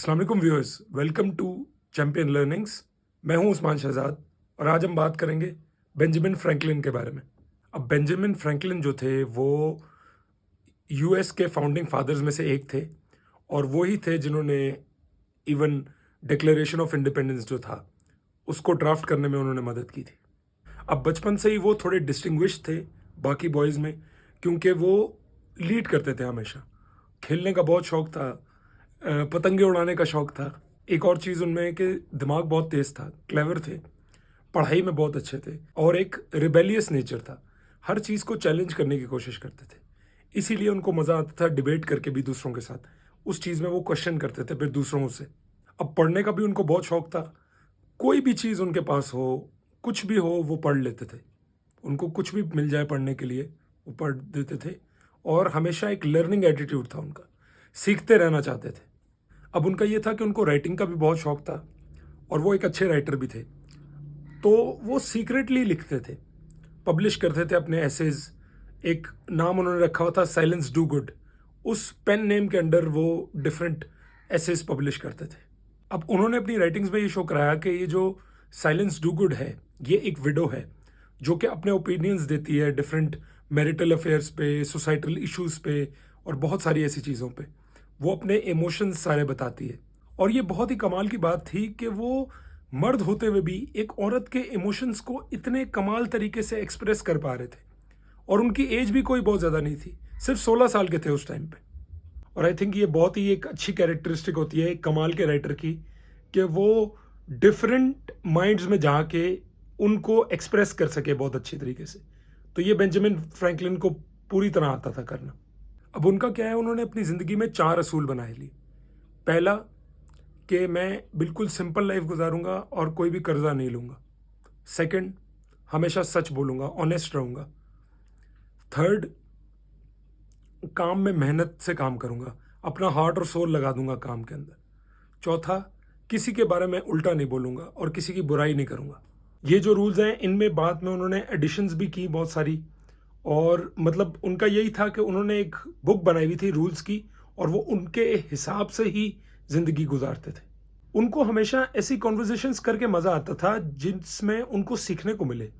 अस्सलाम वालेकुम viewers, welcome to champion learnings. मैं हूं उस्मान शहजाद और आज हम बात करेंगे बेंजामिन फ्रैंकलिन के बारे में। अब बेंजामिन फ्रैंकलिन जो थे वो यूएस के फाउंडिंग फादर्स में से एक थे और वो ही थे जिन्होंने इवन डिक्लेरेशन ऑफ इंडिपेंडेंस जो था उसको ड्राफ्ट करने में उन्होंने मदद की थी। अब बचपन से ही वो थोड़े डिस्टिंग्विश थे बाकी बॉयज़ में, क्योंकि वो लीड करते थे हमेशा। खेलने का बहुत शौक था, पतंगे उड़ाने का शौक था। एक और चीज़ उनमें कि दिमाग बहुत तेज़ था, क्लेवर थे, पढ़ाई में बहुत अच्छे थे और एक रिबेलियस नेचर था। हर चीज़ को चैलेंज करने की कोशिश करते थे। इसीलिए उनको मज़ा आता था डिबेट करके भी दूसरों के साथ। उस चीज़ में वो क्वेश्चन करते थे फिर दूसरों से। अब पढ़ने का भी उनको बहुत शौक था। कोई भी चीज़ उनके पास हो, कुछ भी हो, वो पढ़ लेते थे। उनको कुछ भी मिल जाए पढ़ने के लिए वो पढ़ देते थे और हमेशा एक लर्निंग एटीट्यूड था उनका, सीखते रहना चाहते थे। अब उनका ये था कि उनको राइटिंग का भी बहुत शौक था और वो एक अच्छे राइटर भी थे, तो वो सीक्रेटली लिखते थे, पब्लिश करते थे अपने एसेज। एक नाम उन्होंने रखा हुआ था साइलेंस डू गुड। उस पेन नेम के अंडर वो डिफरेंट एसेज पब्लिश करते थे। अब उन्होंने अपनी राइटिंग्स में ये शो कराया कि ये जो साइलेंस डू गुड है ये एक विडो है जो कि अपने ओपिनियंस देती है डिफरेंट मैरिटल अफेयर्स पे, सोसाइटल इश्यूज पे और बहुत सारी ऐसी चीज़ों पे। वो अपने इमोशंस सारे बताती है और ये बहुत ही कमाल की बात थी कि वो मर्द होते हुए भी एक औरत के इमोशंस को इतने कमाल तरीके से एक्सप्रेस कर पा रहे थे। और उनकी एज भी कोई बहुत ज़्यादा नहीं थी, सिर्फ 16 साल के थे उस टाइम पे। और आई थिंक ये बहुत ही एक अच्छी कैरेक्टरिस्टिक होती है एक कमाल के राइटर की, कि वो डिफरेंट माइंड्स में जाके उनको एक्सप्रेस कर सके बहुत अच्छी तरीके से। तो ये बेंजामिन फ्रैंकलिन को पूरी तरह आता था करना। अब उनका क्या है, उन्होंने अपनी ज़िंदगी में 4 असूल बनाए लिए। पहला कि मैं बिल्कुल सिंपल लाइफ गुजारूंगा और कोई भी कर्जा नहीं लूंगा। सेकंड, हमेशा सच बोलूंगा, ऑनेस्ट रहूंगा। थर्ड, काम में मेहनत से काम करूंगा, अपना हार्ट और सोल लगा दूंगा काम के अंदर। चौथा, किसी के बारे में उल्टा नहीं बोलूंगा और किसी की बुराई नहीं करूंगा। ये जो रूल्स हैं इनमें बाद में उन्होंने एडिशंस भी की बहुत सारी, और मतलब उनका यही था कि उन्होंने एक बुक बनाई हुई थी रूल्स की और वो उनके हिसाब से ही जिंदगी गुजारते थे। उनको हमेशा ऐसी कॉन्वर्जेशंस करके मज़ा आता था जिसमें उनको सीखने को मिले,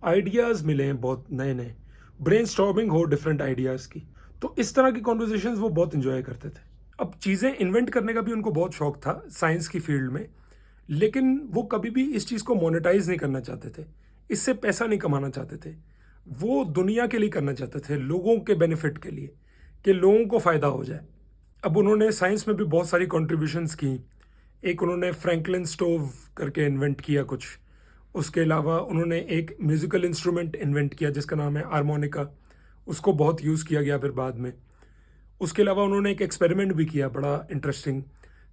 आइडियाज़ मिले बहुत नए नए, ब्रेनस्टॉर्मिंग हो डिफरेंट आइडियाज़ की। तो इस तरह की कॉन्वर्जेशंस वो बहुत इंजॉय करते थे। अब चीज़ें इन्वेंट करने का भी उनको बहुत शौक था साइंस की फील्ड में, लेकिन वो कभी भी इस चीज़ को मोनेटाइज नहीं करना चाहते थे, इससे पैसा नहीं कमाना चाहते थे। वो दुनिया के लिए करना चाहते थे, लोगों के बेनिफिट के लिए, कि लोगों को फ़ायदा हो जाए। अब उन्होंने साइंस में भी बहुत सारी कॉन्ट्रीब्यूशंस की। एक उन्होंने फ्रैंकलिन स्टोव करके इन्वेंट किया कुछ। उसके अलावा उन्होंने एक म्यूज़िकल इंस्ट्रूमेंट इन्वेंट किया जिसका नाम है हारमोनिका। उसको बहुत यूज़ किया गया फिर बाद में। उसके अलावा उन्होंने एक एक्सपेरिमेंट भी किया बड़ा इंटरेस्टिंग,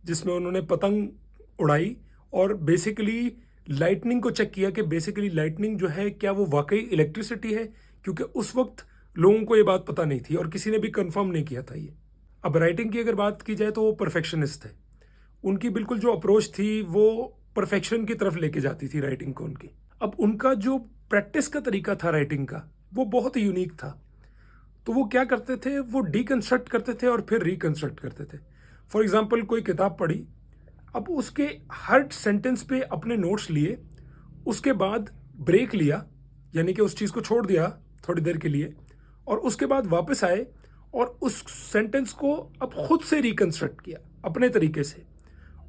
जिसमें उन्होंने पतंग उड़ाई और बेसिकली लाइटनिंग को चेक किया कि बेसिकली लाइटनिंग जो है क्या वो वाकई इलेक्ट्रिसिटी है, क्योंकि उस वक्त लोगों को ये बात पता नहीं थी और किसी ने भी कंफर्म नहीं किया था ये। अब राइटिंग की अगर बात की जाए तो वो परफेक्शनिस्ट थे। उनकी बिल्कुल जो अप्रोच थी वो परफेक्शन की तरफ लेके जाती थी राइटिंग को उनकी। अब उनका जो प्रैक्टिस का तरीका था राइटिंग का वो बहुत ही यूनिक था। तो वो क्या करते थे, वो डीकंस्ट्रक्ट करते थे और फिर रिकंस्ट्रक्ट करते थे। फॉर एग्जाम्पल कोई किताब पढ़ी, अब उसके हर सेंटेंस पे अपने नोट्स लिए, उसके बाद ब्रेक लिया, यानी कि उस चीज़ को छोड़ दिया थोड़ी देर के लिए, और उसके बाद वापस आए और उस सेंटेंस को अब खुद से रिकंस्ट्रक्ट किया अपने तरीके से,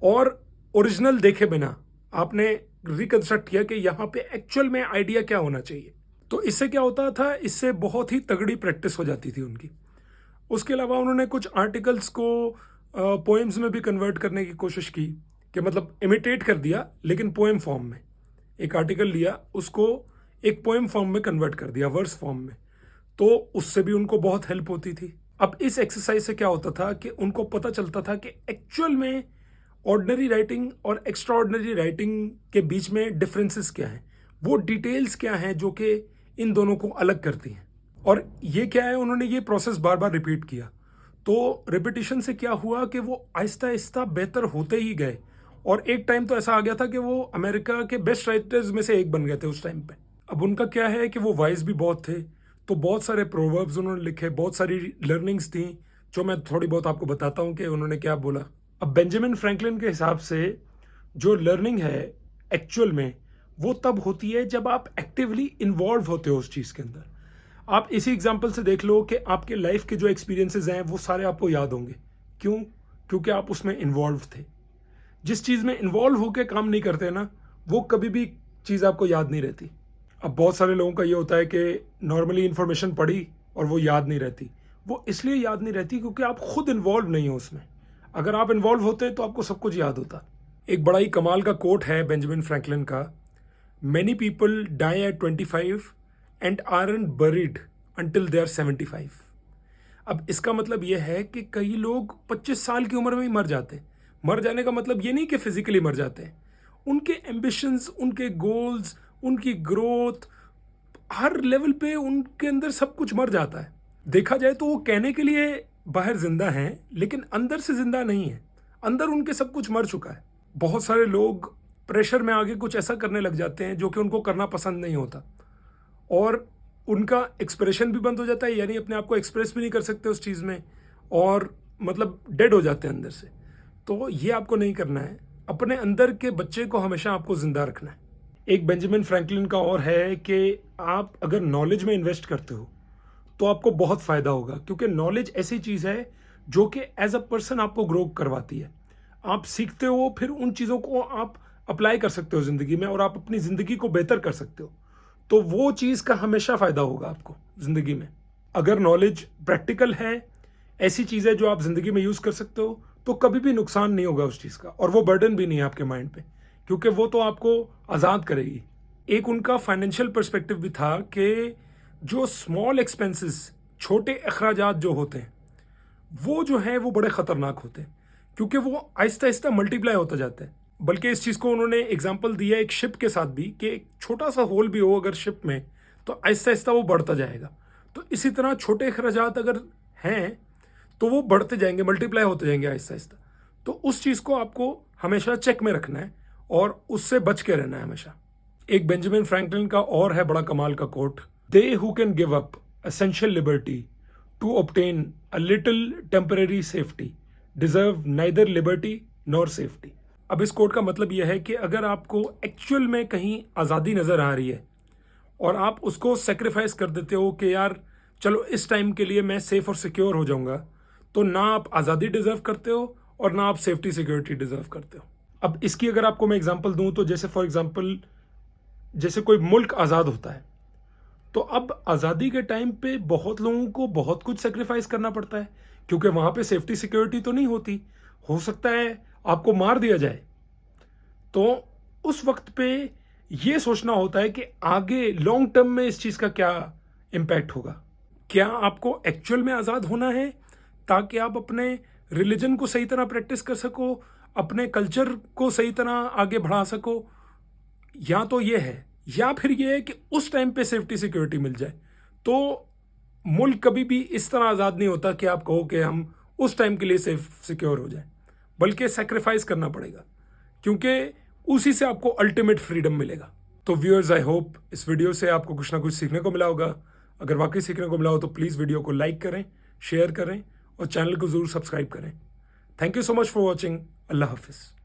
और ओरिजिनल देखे बिना आपने रिकंस्ट्रक्ट किया कि यहाँ पे एक्चुअल में आइडिया क्या होना चाहिए। तो इससे क्या होता था, इससे बहुत ही तगड़ी प्रैक्टिस हो जाती थी उनकी। उसके अलावा उन्होंने कुछ आर्टिकल्स को पोएम्स में भी कन्वर्ट करने की कोशिश की, कि मतलब इमिटेट कर दिया लेकिन पोएम फॉर्म में। एक आर्टिकल लिया, उसको एक पोएम फॉर्म में कन्वर्ट कर दिया, वर्स फॉर्म में। तो उससे भी उनको बहुत हेल्प होती थी। अब इस एक्सरसाइज से क्या होता था कि उनको पता चलता था कि एक्चुअल में ऑर्डिनरी राइटिंग और एक्स्ट्रा ऑर्डिनरी राइटिंग के बीच में डिफरेंसेस क्या हैं, वो डिटेल्स क्या हैं जो कि इन दोनों को अलग करती हैं। और ये क्या है, उन्होंने ये प्रोसेस बार बार रिपीट किया। तो रिपीटिशन से क्या हुआ कि वो आहिस्ता आहिस्ता बेहतर होते ही गए, और एक टाइम तो ऐसा आ गया था कि वो अमेरिका के बेस्ट राइटर्स में से एक बन गए थे उस टाइम पे। अब उनका क्या है कि वो वाइज भी बहुत थे, तो बहुत सारे प्रोवर्ब्स उन्होंने लिखे, बहुत सारी लर्निंग्स थी जो मैं थोड़ी बहुत आपको बताता हूँ कि उन्होंने क्या बोला। अब बेंजामिन फ्रैंकलिन के हिसाब से जो लर्निंग है एक्चुअल में वो तब होती है जब आप एक्टिवली इन्वॉल्व होते हो उस चीज़ के अंदर। आप इसी एग्जांपल से देख लो कि आपके लाइफ के जो एक्सपीरियंसेस हैं वो सारे आपको याद होंगे। क्यों? क्योंकि आप उसमें इन्वॉल्व थे। जिस चीज़ में इन्वॉल्व होकर काम नहीं करते ना, वो कभी भी चीज़ आपको याद नहीं रहती। अब बहुत सारे लोगों का ये होता है कि नॉर्मली इन्फॉर्मेशन पढ़ी और वो याद नहीं रहती। वो इसलिए याद नहीं रहती क्योंकि आप खुद इन्वॉल्व नहीं हो उसमें। अगर आप इन्वॉल्व होते तो आपको सब कुछ याद होता। एक बड़ा ही कमाल का कोट है बेंजामिन फ्रैंकलिन का, many people die at 25 and aren't buried until they are 75। अब इसका मतलब यह है कि कई लोग 25 साल की उम्र में ही मर जाते हैं। मर जाने का मतलब ये नहीं कि फिजिकली मर जाते हैं, उनके एम्बिशंस, उनके गोल्स, उनकी ग्रोथ, हर लेवल पे उनके अंदर सब कुछ मर जाता है। देखा जाए तो वो कहने के लिए बाहर जिंदा हैं लेकिन अंदर से जिंदा नहीं है। अंदर उनके सब कुछ मर चुका है। बहुत सारे लोग प्रेशर में आगे कुछ ऐसा करने लग जाते हैं जो कि उनको करना पसंद नहीं होता और उनका एक्सप्रेशन भी बंद हो जाता है, यानी अपने आप को एक्सप्रेस भी नहीं कर सकते उस चीज़ में और मतलब डेड हो जाते हैं अंदर से। तो ये आपको नहीं करना है। अपने अंदर के बच्चे को हमेशा आपको जिंदा रखना है। एक बेंजामिन फ्रैंकलिन का और है कि आप अगर नॉलेज में इन्वेस्ट करते हो तो आपको बहुत फ़ायदा होगा, क्योंकि नॉलेज ऐसी चीज़ है जो कि एज अ पर्सन आपको ग्रो करवाती है। आप सीखते हो, फिर उन चीज़ों को आप अप्लाई कर सकते हो ज़िंदगी में और आप अपनी ज़िंदगी को बेहतर कर सकते हो। तो वो चीज़ का हमेशा फ़ायदा होगा आपको ज़िंदगी में। अगर नॉलेज प्रैक्टिकल है, ऐसी चीज़ है जो आप ज़िंदगी में यूज़ कर सकते हो, तो कभी भी नुकसान नहीं होगा उस चीज़ का और वो बर्डन भी नहीं है आपके माइंड पे, क्योंकि वो तो आपको आज़ाद करेगी। एक उनका फाइनेंशियल पर्सपेक्टिव भी था कि जो स्मॉल एक्सपेंसेस, छोटे अखराजात जो होते हैं, वो जो है वो बड़े ख़तरनाक होते हैं, क्योंकि वो आहिस्ता आहिस्ता मल्टीप्लाई होता जाता है। बल्कि इस चीज़ को उन्होंने एग्जाम्पल दिया एक शिप के साथ भी कि एक छोटा सा होल भी हो अगर शिप में, तो आहिस्ता आहिस्ता वो बढ़ता जाएगा। तो इसी तरह छोटे अखराजात अगर हैं तो वो बढ़ते जाएंगे, मल्टीप्लाई होते जाएंगे आहिस्ता आहिस्ता। तो उस चीज़ को आपको हमेशा चेक में रखना है और उससे बच के रहना है हमेशा। एक बेंजामिन फ्रैंकलिन का और है बड़ा कमाल का quote, they who can give up essential liberty to obtain a little temporary safety deserve neither liberty nor safety. अब इस कोट का मतलब यह है कि अगर आपको एक्चुअल में कहीं आज़ादी नज़र आ रही है और आप उसको सेक्रीफाइस कर देते हो कि यार चलो इस टाइम के लिए मैं सेफ और सिक्योर हो जाऊंगा, तो ना आप आज़ादी डिज़र्व करते हो और ना आप सेफ्टी सिक्योरिटी डिज़र्व करते हो। अब इसकी अगर आपको मैं एग्जांपल दूं तो जैसे फॉर एग्जांपल जैसे कोई मुल्क आज़ाद होता है, तो अब आज़ादी के टाइम पे बहुत लोगों को बहुत कुछ सेक्रीफाइस करना पड़ता है, क्योंकि वहाँ पे सेफ्टी सिक्योरिटी तो नहीं होती। हो सकता है आपको मार दिया जाए। तो उस वक्त पे ये सोचना होता है कि आगे लॉन्ग टर्म में इस चीज़ का क्या इम्पैक्ट होगा। क्या आपको एक्चुअल में आज़ाद होना है ताकि आप अपने रिलीजन को सही तरह प्रैक्टिस कर सको, अपने कल्चर को सही तरह आगे बढ़ा सको, या तो ये है, या फिर ये है कि उस टाइम पे सेफ्टी सिक्योरिटी मिल जाए। तो मुल्क कभी भी इस तरह आज़ाद नहीं होता कि आप कहो कि हम उस टाइम के लिए सेफ सिक्योर हो जाए, बल्कि सेक्रीफाइस करना पड़ेगा, क्योंकि उसी से आपको अल्टीमेट फ्रीडम मिलेगा। तो व्यूअर्स, आई होप इस वीडियो से आपको कुछ ना कुछ सीखने को मिला होगा। अगर वाकई सीखने को मिला हो तो प्लीज़ वीडियो को लाइक करें, शेयर करें और चैनल को ज़रूर सब्सक्राइब करें। Thank you so much for watching. अल्लाह हाफिज़।